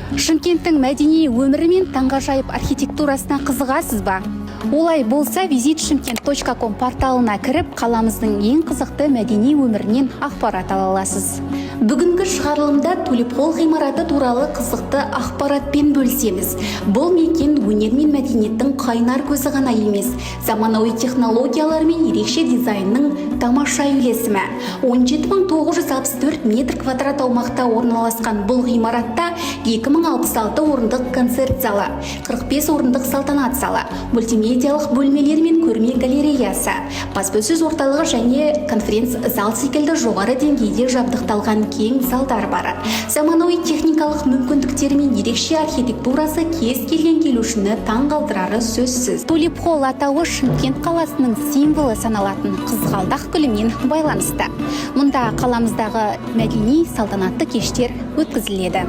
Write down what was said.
Шымкенттің мәдени өмірі мен таңғажайып архитектурасына қызығасыз ба? Олай болса, visitshimkent.com порталына кіріп, қаламыздың ең қызықты мәдени өмірінен ақпарат ала аласыз. Бүгінгі шығарылымда Tulip Hall ғимараты туралы қызықты ақпаратпен бөлісеміз. Бұл мекен өнер мен мәдениеттің қайнар көзі ғана емес, заманауи технологиялар мен ерекше дизайнның тамаша үйлесімі. 17.964 метр квадрат аумақта орналасқан бұл ғимаратта 2066 орындық концерт залы, 45 орындық салтанат залы, мультимедиялық бөлмелер мен көрме галереясы, баспасөз орталығы және конференц зал секілді жоғары деңгейде жабдықталған кең залдар бар. Заманауи техникалық мүмкіндіктері мен ерекше архитектурасы кез келген келушіні таң қалдырары сөзсіз. Tulip Hall атауы Шымкент қаласының символы саналатын қызғалдақ гүлімен байланысты. Мұнда қаламыздағы мәдени салтанатты кештер өткізіледі.